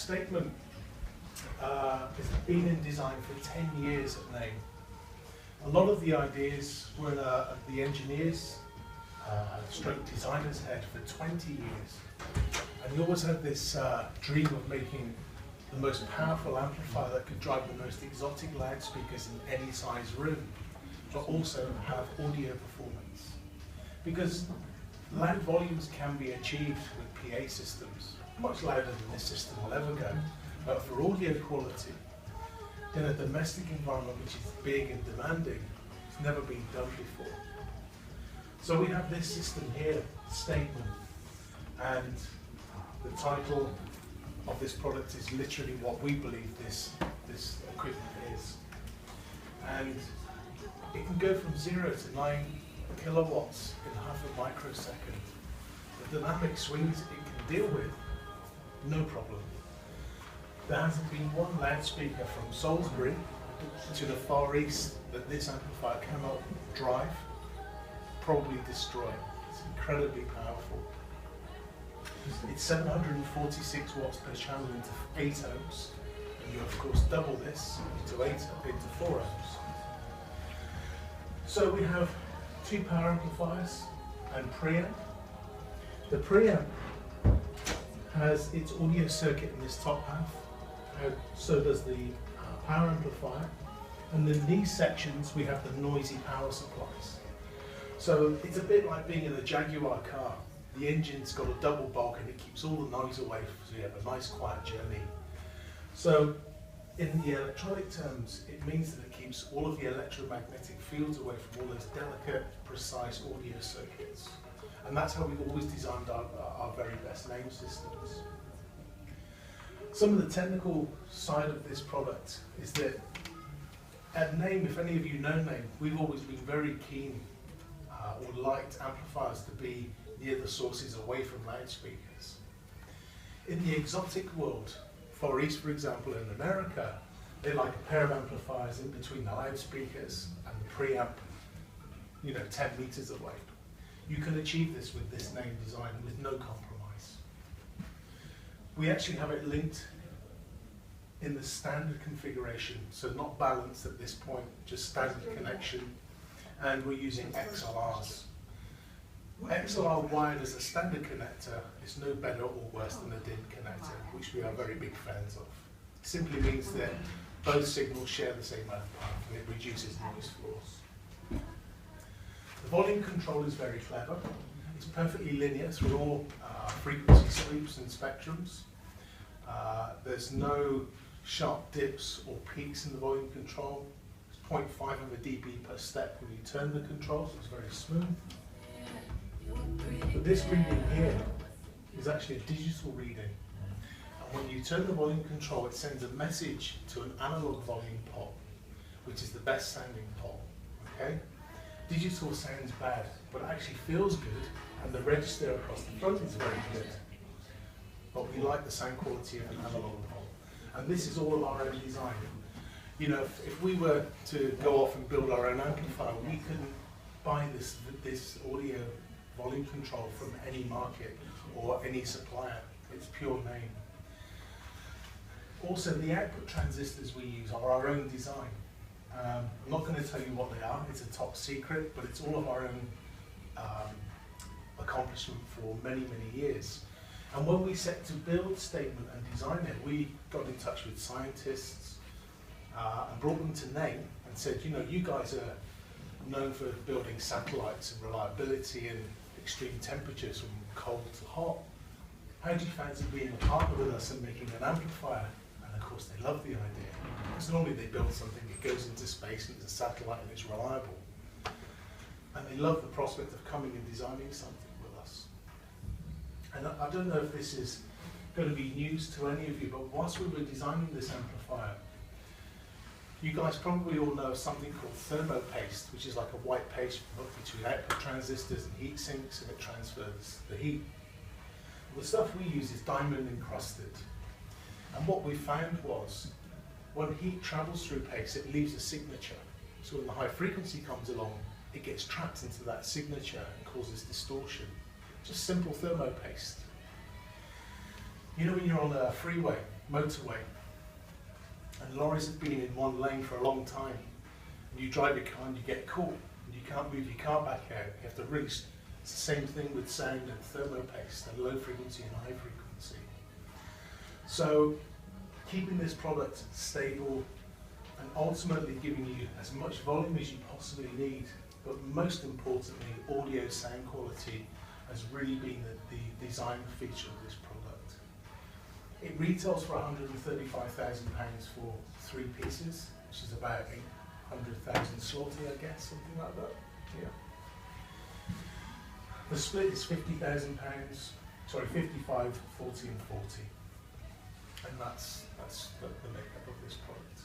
statement has been in design for 10 years at Naim. A lot of the ideas were in the engineers, stroke designers' head for 20 years. And he always had this dream of making the most powerful amplifier that could drive the most exotic loudspeakers in any size room, but also have audio performance. Because loud volumes can be achieved with PA systems, much louder than this system will ever go. But for audio quality, in a domestic environment which is big and demanding, it's never been done before. So we have this system here, Statement, and the title of this product is literally what we believe this equipment is. And it can go from 0 to 9 kilowatts in half a microsecond. The dynamic swings it can deal with, no problem. There hasn't been one loudspeaker from Salisbury to the Far East that this amplifier cannot drive, probably destroy. It's incredibly powerful. It's 746 watts per channel into 8 ohms, and you of course double this into 4 ohms. So we have 2 power amplifiers and preamp. The preamp has its audio circuit in this top half, so does the power amplifier, and in these sections we have the noisy power supplies. So it's a bit like being in a Jaguar car. The engine's got a double bulk and it keeps all the noise away, so you have a nice quiet journey. So in the electronic terms, it means that it keeps all of the electromagnetic fields away from all those delicate, precise audio circuits. And that's how we've always designed our very best Naim systems. Some of the technical side of this product is that at Naim, if any of you know Naim, we've always been very keen or liked amplifiers to be near the sources, away from loudspeakers. In the exotic world, Far East for example, in America, they like a pair of amplifiers in between the loudspeakers and the preamp, 10 meters away. You can achieve this with this Naim design with no compromise. We actually have it linked in the standard configuration, so not balanced at this point, just standard connection, and we're using XLRs. XLR wired as a standard connector is no better or worse than a DIN connector, which we are very big fans of. It simply means that both signals share the same amount of power and it reduces noise floors. The volume control is very clever. It's perfectly linear through all frequency sweeps and spectrums. There's no sharp dips or peaks in the volume control. It's 0.5 of a dB per step when you turn the control, so it's very smooth. But this reading here is actually a digital reading. And when you turn the volume control, it sends a message to an analog volume pot, which is the best sounding pot. Okay? Digital sounds bad, but it actually feels good, and the register across the front is very good. But we like the sound quality of an analog pot. And this is all of our own design. If we were to go off and build our own amplifier, we couldn't buy this audio volume control from any market or any supplier. It's pure Naim. Also, the output transistors we use are our own design. I'm not going to tell you what they are, it's a top secret, but it's all of our own accomplishment for many, many years. And when we set to build Statement and design it, we got in touch with scientists and brought them to Naim and said, you guys are known for building satellites and reliability and extreme temperatures from cold to hot. How do you fancy being a partner with us and making an amplifier? And of course they love the idea. Because normally they build something that goes into space and it's a satellite and it's reliable. And they love the prospect of coming and designing something with us. And I don't know if this is going to be news to any of you, but whilst we were designing this amplifier, you guys probably all know something called thermopaste, which is like a white paste between output transistors and heat sinks, and it transfers the heat. The stuff we use is diamond encrusted. And what we found was, when heat travels through paste, it leaves a signature. So when the high frequency comes along, it gets trapped into that signature and causes distortion. Just simple thermopaste. When you're on a freeway motorway and lorries have been in one lane for a long time, and you drive your car and you get caught and you can't move your car back out, you have to release. It's the same thing with sound and thermopaste and low frequency and high frequency. So keeping this product stable and ultimately giving you as much volume as you possibly need, but most importantly, audio sound quality has really been the design feature of this product. It retails for £135,000 for 3 pieces, which is about 800,000 zloty, I guess, something like that. Yeah. The split is £50,000, sorry, 55, 40 and 40. And that's the makeup of this product.